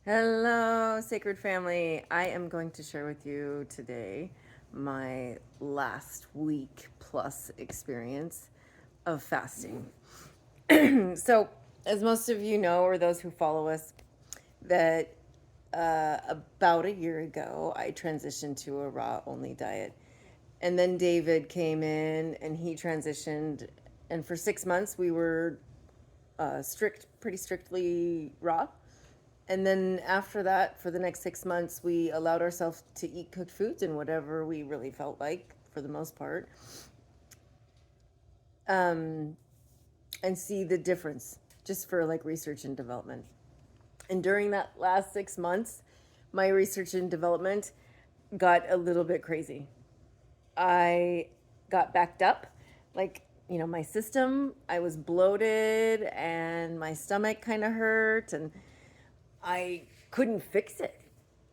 Hello, sacred family. I am going to share with you today my last week plus experience of fasting. So, as most of you know, or those who follow us, that about a year ago, I transitioned to a raw only diet. And then David came in and he transitioned. And for 6 months, we were pretty strictly raw. And then after that, for the next 6 months, we allowed ourselves to eat cooked foods and whatever we really felt like, for the most part, and see the difference just for like research and development. And during that last 6 months, my research and development got a little bit crazy. I got backed up, like, my system, I was bloated and my stomach kind of hurt, and I couldn't fix it.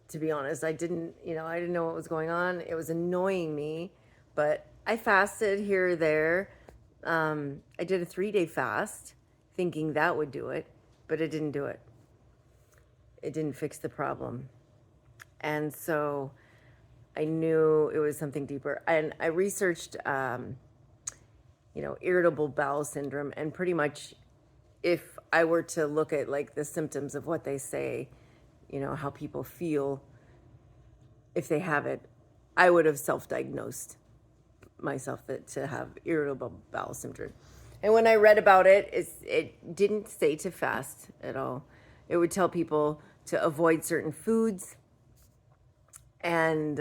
To be honest, I didn't know what was going on. It was annoying me, but I fasted here or there. I did a 3-day fast thinking that would do it, but it didn't do it. It didn't fix the problem. And so I knew it was something deeper. And I researched, irritable bowel syndrome. And pretty much, if I were to look at like the symptoms of what they say, how people feel if they have it, I would have self-diagnosed myself to have irritable bowel syndrome. And when I read about it, it didn't say to fast at all. It would tell people to avoid certain foods and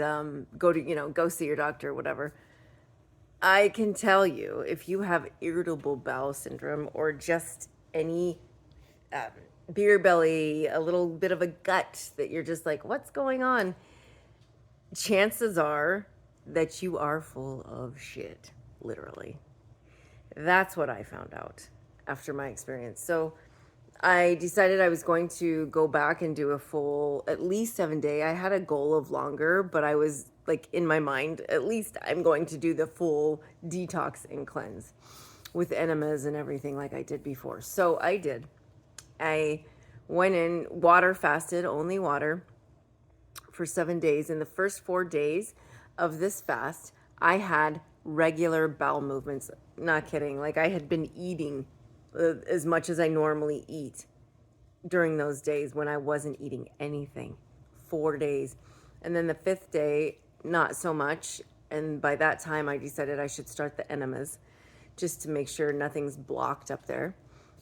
go see your doctor, whatever. I can tell you, if you have irritable bowel syndrome or just any beer belly, a little bit of a gut that you're just like, what's going on? Chances are that you are full of shit, literally. That's what I found out after my experience. So I decided I was going to go back and do a full, at least 7 day. I had a goal of longer, but I was like, in my mind, at least I'm going to do the full detox and cleanse with enemas and everything like I did before. So I did. I went in, water fasted, only water, for 7 days. In the first 4 days of this fast, I had regular bowel movements. Not kidding. Like, I had been eating as much as I normally eat during those days when I wasn't eating anything. 4 days. And then the fifth day, not so much. And by that time, I decided I should start the enemas just to make sure nothing's blocked up there.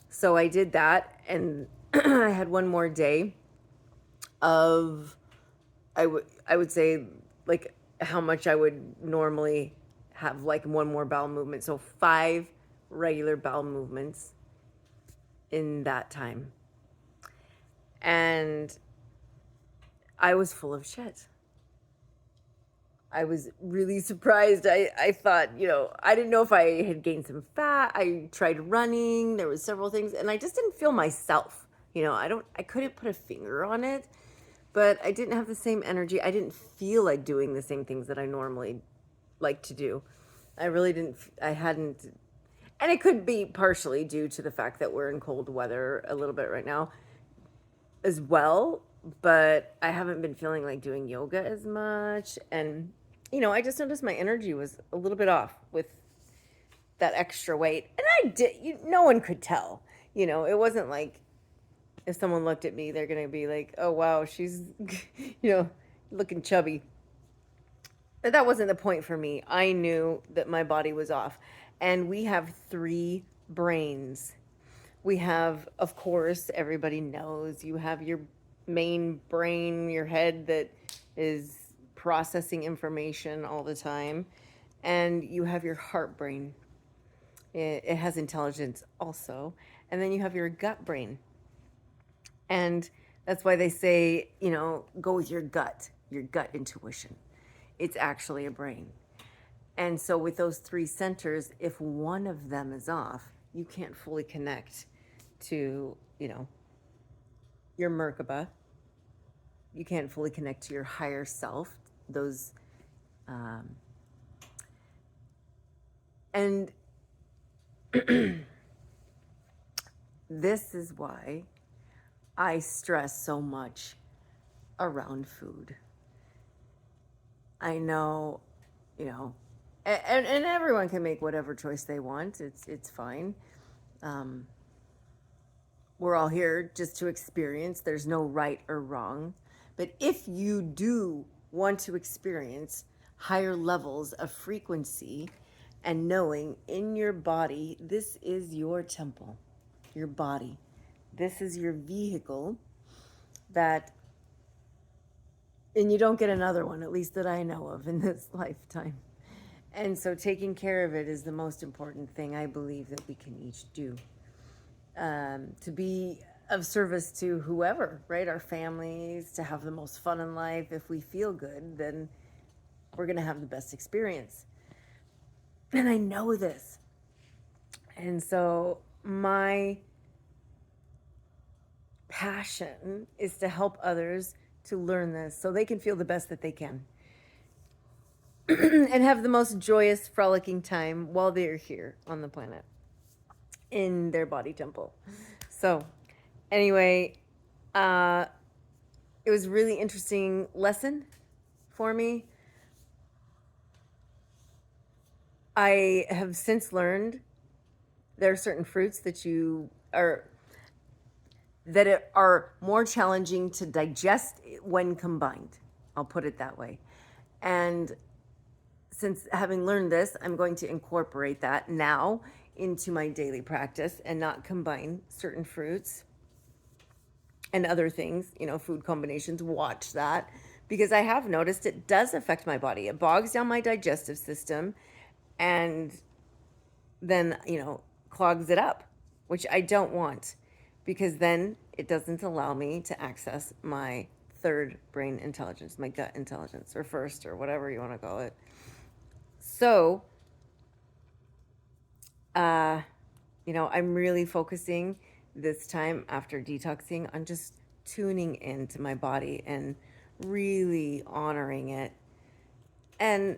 So I did that. And I had one more day of, I would say, like, how much I would normally have, like, one more bowel movement. So 5 regular bowel movements in that time. And I was full of shit. I was really surprised. I thought, I didn't know if I had gained some fat. I tried running. There was several things, and I just didn't feel myself. I couldn't put a finger on it, but I didn't have the same energy. I didn't feel like doing the same things that I normally like to do. I really didn't, I hadn't, and it could be partially due to the fact that we're in cold weather a little bit right now as well, but I haven't been feeling like doing yoga as much. And, I just noticed my energy was a little bit off with that extra weight. And no one could tell. It wasn't like if someone looked at me, they're going to be like, oh, wow, she's, looking chubby. But that wasn't the point for me. I knew that my body was off. And we have 3 brains. We have, of course, everybody knows, you have your main brain, your head that is processing information all the time. And you have your heart brain. It has intelligence also. And then you have your gut brain. And that's why they say, go with your gut intuition. It's actually a brain. And so with those 3 centers, if one of them is off, you can't fully connect to, your Merkaba. You can't fully connect to your higher self. Those, and this is why I stress so much around food. I know, you know, and everyone can make whatever choice they want. It's fine. We're all here just to experience. There's no right or wrong. But if you do want to experience higher levels of frequency and knowing in your body, this is your temple, your body. This is your vehicle that, and you don't get another one, at least that I know of in this lifetime. And so taking care of it is the most important thing I believe that we can each do. To be of service to whoever, right? Our families, to have the most fun in life. If we feel good, then we're going to have the best experience. And I know this. And so my passion is to help others to learn this so they can feel the best that they can and have the most joyous, frolicking time while they're here on the planet in their body temple. So anyway, it was a really interesting lesson for me. I have since learned there are certain fruits that are more challenging to digest when combined. I'll put it that way. And since having learned this, I'm going to incorporate that now into my daily practice and not combine certain fruits and other things, food combinations. Watch that, because I have noticed it does affect my body. It bogs down my digestive system and then, clogs it up, which I don't want, because then it doesn't allow me to access my third brain intelligence, my gut intelligence, or first, or whatever you want to call it. So, I'm really focusing this time after detoxing on just tuning into my body and really honoring it and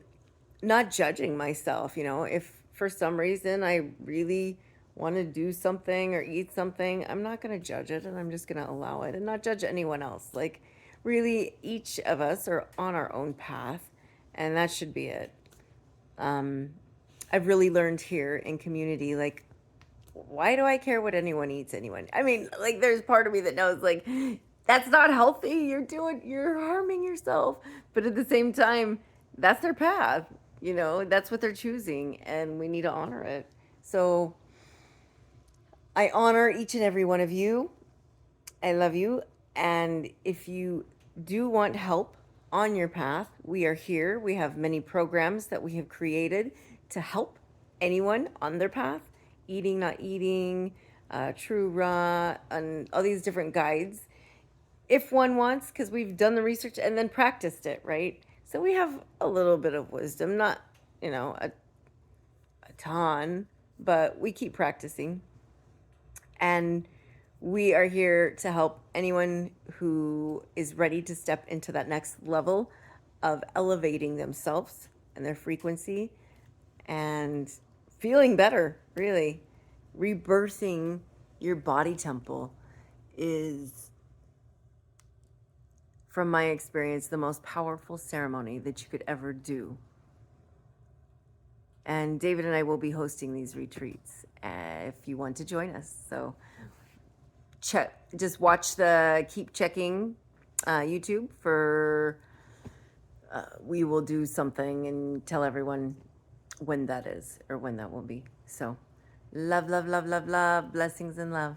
not judging myself. If for some reason I really want to do something or eat something, I'm not going to judge it, and I'm just going to allow it and not judge anyone else. Like, really, each of us are on our own path, and that should be it. I've really learned here in community, like, why do I care what anyone eats anyone? I mean, like, there's part of me that knows, like, that's not healthy. You're harming yourself. But at the same time, that's their path. That's what they're choosing, and we need to honor it. So I honor each and every one of you. I love you. And if you do want help on your path, we are here. We have many programs that we have created to help anyone on their path. Eating, not eating, true raw, and all these different guides. If one wants, because we've done the research and then practiced it, right? So we have a little bit of wisdom, not, a ton, but we keep practicing. And we are here to help anyone who is ready to step into that next level of elevating themselves and their frequency and feeling better, really. Rebirthing your body temple is, from my experience, the most powerful ceremony that you could ever do. And David and I will be hosting these retreats if you want to join us. So just keep checking YouTube for, we will do something and tell everyone when that is or when that will be. So love, love, love, love, love, blessings and love.